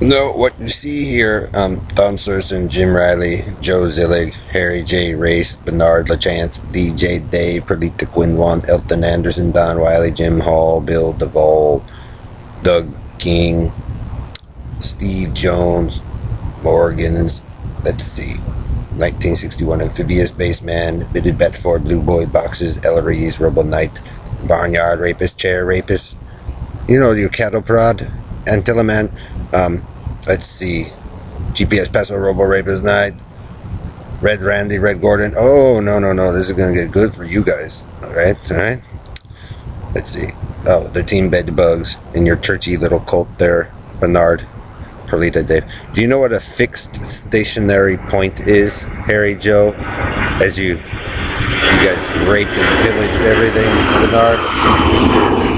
No, what you see here, Tom Thurston, Jim Riley, Joe Zillig, Harry J. Race, Bernard LaChance, DJ Dave, Perlita Quinlan, Elton Anderson, Don Wiley, Jim Hall, Bill Duvall, Doug King, Steve Jones, Morgans, let's see, 1961 Amphibious Baseman, Bitted Betford, Blue Boy Boxes, Ellery's, Robo Knight, Barnyard Rapist, Chair Rapist, your cattle prod, Antillaman, let's see, GPS Paso Robo Rapist Night, Red Randy, Red Gordon. Oh, no, this is going to get good for you guys. Alright. Let's see. Oh, the Team Bed Bugs in your churchy little cult there, Bernard. Perlita Dave. Do you know what a fixed stationary point is, Harry Joe? As you guys raped and pillaged everything, Bernard.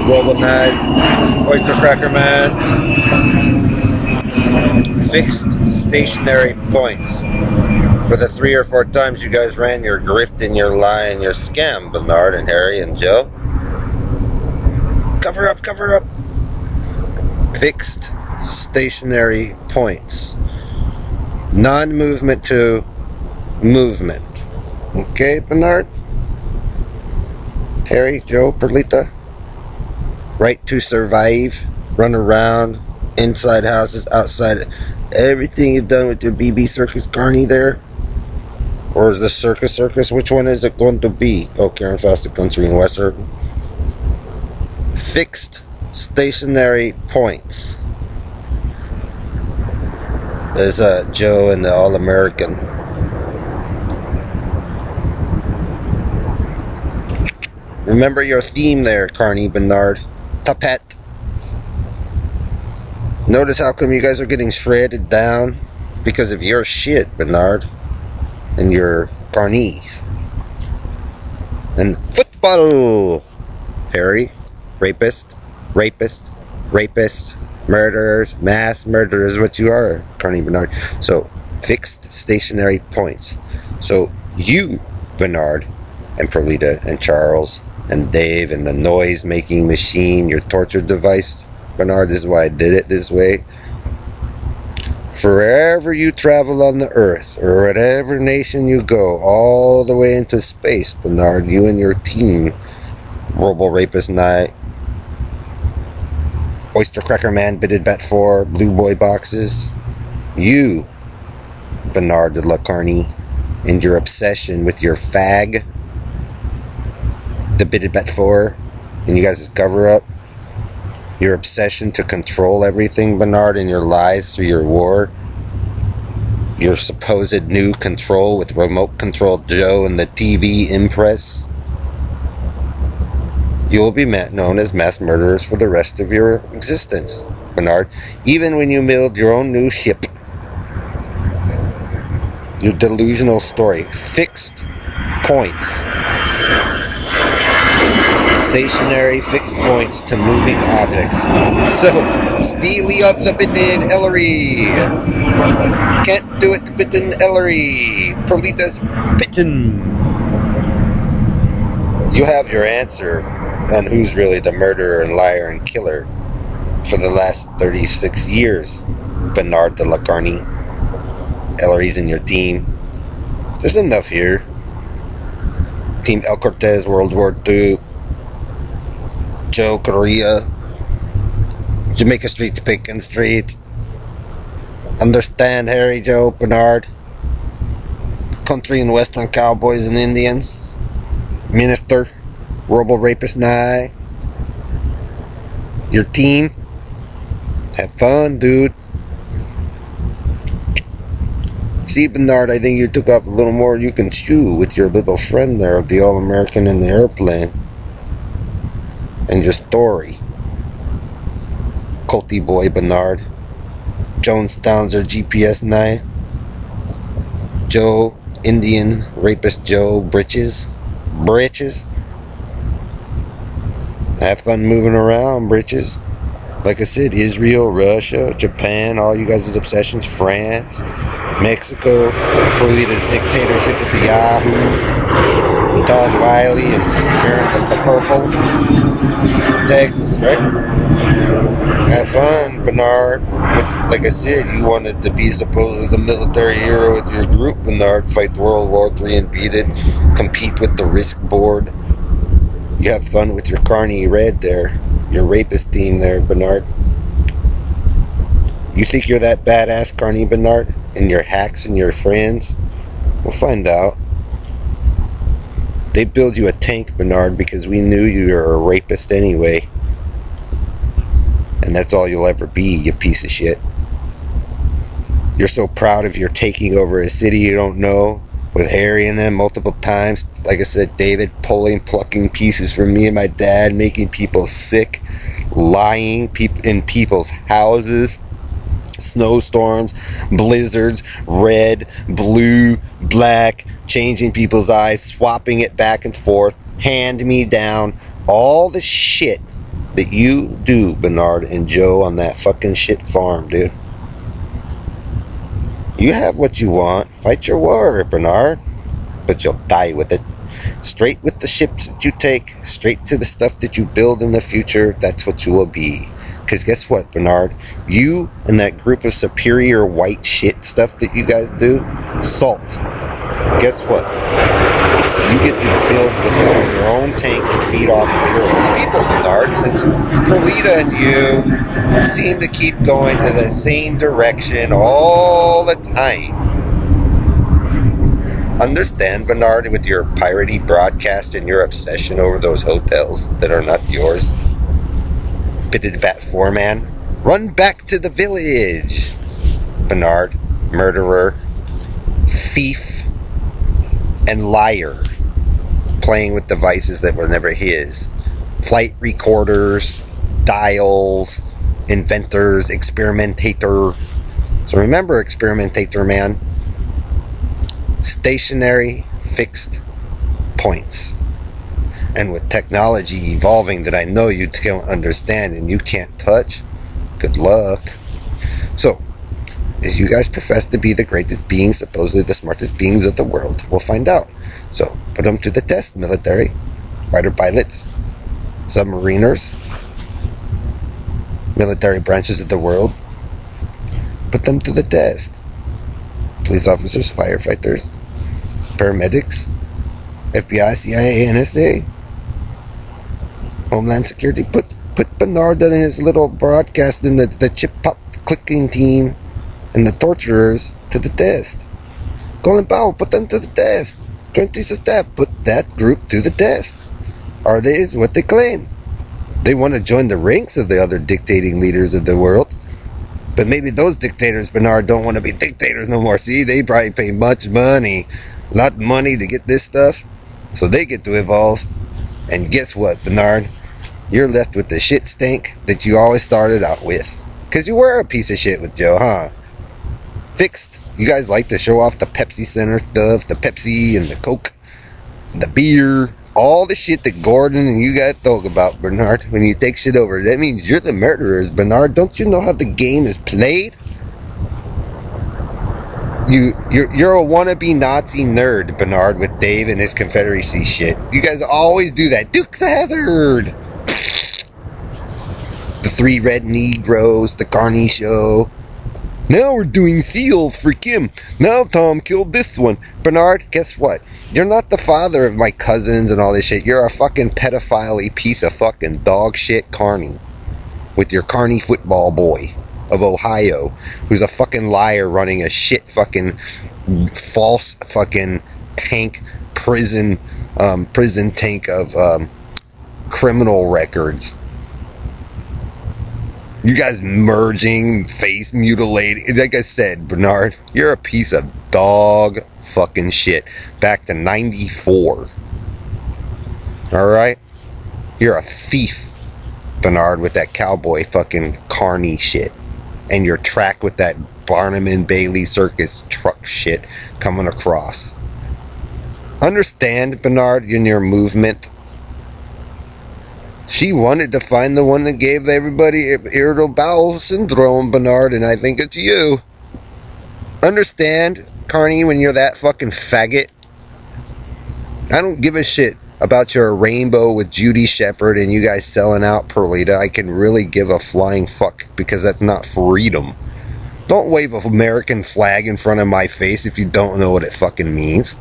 Robo Knight, Oyster Cracker Man. Fixed stationary points. For the 3 or 4 times you guys ran your grift and your lie and your scam, Bernard and Harry and Joe. Cover up. Fixed stationary points. Non-movement to movement. Okay, Bernard? Harry, Joe, Perlita? Right to survive, run around, inside houses, outside. Everything you've done with your BB Circus Carney there? Or is the Circus? Which one is it going to be? Oh, Karen Foster Country in Western. Fixed stationary points. There's Joe and the All-American. Remember your theme there, Carney Bernard. Tapet. Notice how come you guys are getting shredded down? Because of your shit, Bernard. And your Carnies. And football! Harry. Rapist. Murderers. Mass murderers, what you are, Carney Bernard. So, fixed stationary points. So, you, Bernard, and Perlita, and Charles, and Dave, and the noise-making machine, your torture device, Bernard, this is why I did it this way. Wherever you travel on the earth, or whatever nation you go, all the way into space, Bernard, you and your team, Robo Rapist Night, Oyster Cracker Man, Bitted Bat 4, Blue Boy Boxes, you, Bernard de la Carney, and your obsession with your fag, the Bitted Bat 4, and you guys' cover up, your obsession to control everything, Bernard, and your lies through your war, your supposed new control with remote control Joe and the TV Impress. You will be known as mass murderers for the rest of your existence, Bernard, even when you build your own new ship. Your delusional story. Fixed points. Stationary fixed points to moving objects. So, Steely of the Bitten Ellery. Can't do it, Bitten Ellery. Perlita's Bitten. You have your answer on who's really the murderer and liar and killer for the last 36 years. Bernard de la Carney. Ellery's in your team. There's enough here. Team El Cortez, World War II. Joe Correa, Jamaica Street to Pekin Street. Understand, Harry, Joe, Bernard. Country and Western Cowboys and Indians. Minister, Robo Rapist Nye. Your team. Have fun, dude. See, Bernard, I think you took off a little more you can chew with your little friend there of the All-American in the airplane. And your story. Culty boy Bernard. Jonestown's or GPS 9. Joe, Indian, Rapist Joe, Britches. Have fun moving around, Britches. Like I said, Israel, Russia, Japan, all you guys' obsessions, France, Mexico, Perlita's dictatorship with the Yahoo, with Don Wiley and Karen with the Purple. Texas, right? Have fun, Bernard. Like I said, you wanted to be supposedly the military hero with your group, Bernard. Fight World War III and beat it. Compete with the Risk Board. You have fun with your Carney Red there. Your rapist team there, Bernard. You think you're that badass, Carney Bernard? And your hacks and your friends? We'll find out. They build you a tank, Bernard, because we knew you were a rapist anyway. And that's all you'll ever be, you piece of shit. You're so proud of your taking over a city you don't know, with Harry and them multiple times. Like I said, David plucking pieces from me and my dad, making people sick, lying in people's houses. Snowstorms, blizzards, red, blue, black, changing people's eyes, swapping it back and forth, hand me down, all the shit that you do, Bernard and Joe, on that fucking shit farm, dude. You have what you want. Fight your war, Bernard, but you'll die with it. Straight with the ships that you take, straight to the stuff that you build in the future. That's what you will be. Because guess what, Bernard? You and that group of superior white shit stuff that you guys do, salt. Guess what? You get to build on your own tank and feed off of your own people, Bernard, since Perlita and you seem to keep going to the same direction all the time. Understand, Bernard, with your piratey broadcast and your obsession over those hotels that are not yours? Bitted Bat Foreman, run back to the village. Bernard, murderer, thief, and liar, playing with devices that were never his. Flight recorders, dials, inventors, experimentator. So remember, experimentator man, stationary, fixed points. And with technology evolving that I know you don't understand and you can't touch, good luck. So, as you guys profess to be the greatest beings, supposedly the smartest beings of the world, we'll find out. So, put them to the test, military, fighter pilots, submariners, military branches of the world. Put them to the test. Police officers, firefighters, paramedics, FBI, CIA, NSA, Homeland Security. Put Bernard in his little broadcast in the chip pop clicking team and the torturers to the test. Colin Powell, put them to the test. 20 step, put that group to the test. Are they is what they claim? They want to join the ranks of the other dictating leaders of the world. But maybe those dictators, Bernard, don't want to be dictators no more. See, they probably pay much money, a lot of money to get this stuff. So they get to evolve. And guess what, Bernard? You're left with the shit stink that you always started out with. Because you were a piece of shit with Joe, huh? Fixed. You guys like to show off the Pepsi Center stuff, the Pepsi and the Coke, the beer, all the shit that Gordon and you got to talk about, Bernard, when you take shit over. That means you're the murderers, Bernard. Don't you know how the game is played? You're a wannabe Nazi nerd, Bernard, with Dave and his Confederacy shit. You guys always do that. Dukes of Hazzard! The Three Red Negroes, the Carney Show. Now we're doing Thiel for Kim. Now Tom killed this one. Bernard, guess what? You're not the father of my cousins and all this shit. You're a fucking pedophile piece of fucking dog shit Carney. With your Carney football boy of Ohio, who's a fucking liar running a shit fucking false fucking tank prison tank of criminal records. You guys merging, face mutilating. Like I said, Bernard, you're a piece of dog fucking shit. Back to 94. Alright? You're a thief, Bernard, with that cowboy fucking Carney shit. And your track with that Barnum and Bailey circus truck shit coming across. Understand, Bernard, in your movement? She wanted to find the one that gave everybody irritable bowel syndrome, Bernard, and I think it's you. Understand, Carney, when you're that fucking faggot? I don't give a shit about your rainbow with Judy Shepard and you guys selling out Perlita, I can really give a flying fuck, because that's not freedom. Don't wave an American flag in front of my face if you don't know what it fucking means.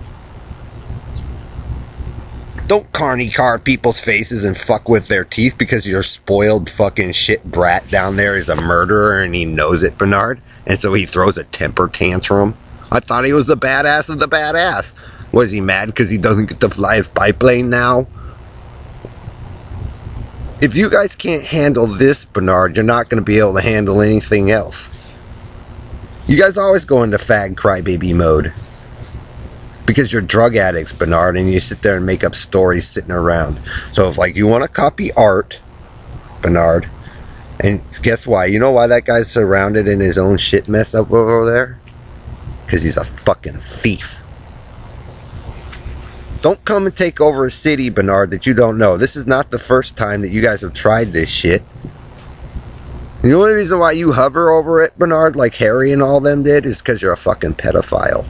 Don't carny car people's faces and fuck with their teeth because your spoiled fucking shit brat down there is a murderer and he knows it, Bernard. And so he throws a temper tantrum. I thought he was the badass of the badass. Was he mad because he doesn't get to fly his biplane now? If you guys can't handle this, Bernard, you're not going to be able to handle anything else. You guys always go into fag crybaby mode. Because you're drug addicts, Bernard, and you sit there and make up stories sitting around. So if, like, you want to copy art, Bernard, and guess why? You know why that guy's surrounded in his own shit mess up over there? Because he's a fucking thief. Don't come and take over a city, Bernard, that you don't know. This is not the first time that you guys have tried this shit. The only reason why you hover over it, Bernard, like Harry and all them did, is because you're a fucking pedophile.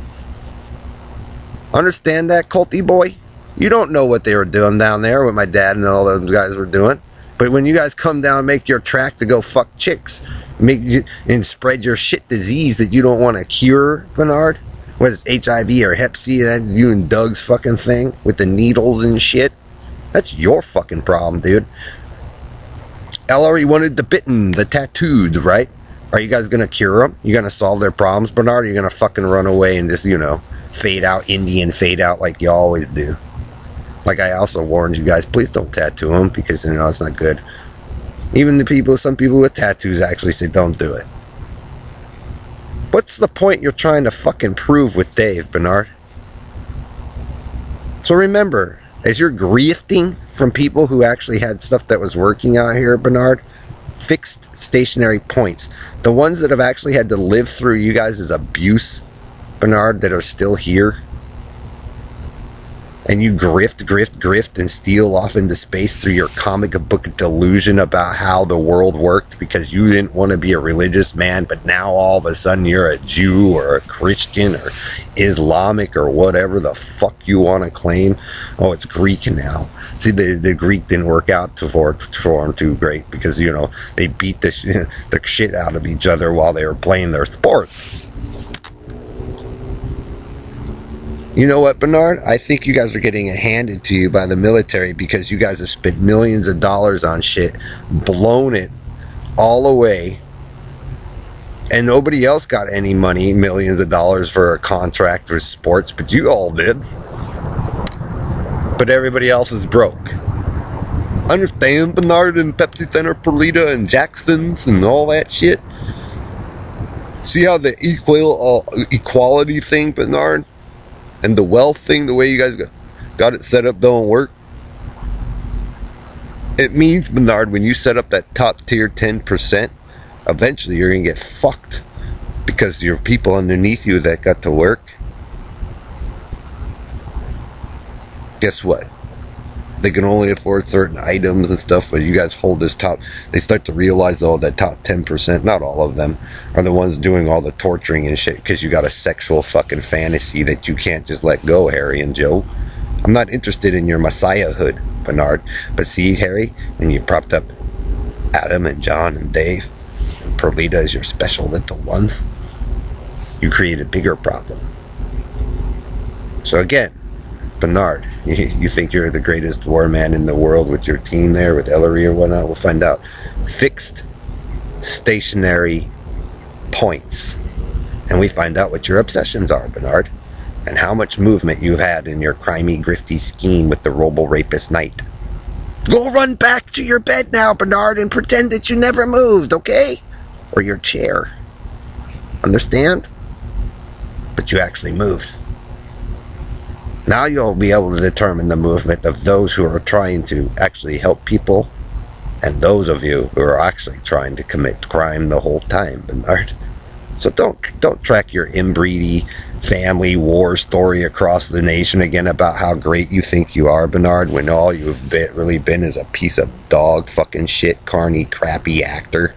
Understand that, culty boy? You don't know what they were doing down there, what my dad and all those guys were doing. But when you guys come down and make your track to go fuck chicks, and spread your shit disease that you don't want to cure, Bernard, whether it's HIV or Hep C, that you and Doug's fucking thing with the needles and shit, that's your fucking problem, dude. Ellery wanted the bitten, the tattooed, right? Are you guys gonna cure them? You gonna solve their problems, Bernard? Or are you gonna fucking run away and just, fade out, Indian fade out like you always do? Like I also warned you guys, please don't tattoo them, because it's not good. Even some people with tattoos actually say don't do it. What's the point you're trying to fucking prove with Dave, Bernard? So remember, as you're grifting from people who actually had stuff that was working out here, Bernard, fixed stationary points, the ones that have actually had to live through you guys' abuse, Bernard, that are still here, and you grift and steal off into space through your comic book delusion about how the world worked because you didn't want to be a religious man, but now all of a sudden you're a Jew or a Christian or Islamic or whatever the fuck you want to claim. Oh, it's Greek now. See, the Greek didn't work out for them too great because, they beat the shit out of each other while they were playing their sport. You know what, Bernard? I think you guys are getting it handed to you by the military because you guys have spent millions of dollars on shit, blown it all away, and nobody else got any money, millions of dollars for a contract for sports, but you all did. But everybody else is broke. Understand, Bernard, and Pepsi Center, Perlita, and Jackson's, and all that shit? See how the equality thing, Bernard, and the wealth thing, the way you guys got it set up don't work? It means, Bernard, when you set up that top tier 10%, eventually you're going to get fucked because your people underneath you that got to work, guess what? They can only afford certain items and stuff, but you guys hold this top. They start to realize, though, that top 10%, not all of them, are the ones doing all the torturing and shit because you got a sexual fucking fantasy that you can't just let go, Harry and Joe. I'm not interested in your messiahhood, Bernard. But see, Harry, when you propped up Adam and John and Dave, and Perlita as your special little ones, you create a bigger problem. So again, Bernard, you think you're the greatest war man in the world with your team there, with Ellery or whatnot? We'll find out. Fixed stationary points. And we find out what your obsessions are, Bernard, and how much movement you've had in your crimey, grifty scheme with the robo-rapist knight. Go run back to your bed now, Bernard, and pretend that you never moved, okay? Or your chair. Understand? But you actually moved. Now you'll be able to determine the movement of those who are trying to actually help people and those of you who are actually trying to commit crime the whole time, Bernard. So don't track your inbreedy family war story across the nation again about how great you think you are, Bernard, when all you've really been is a piece of dog fucking shit, carny, crappy actor.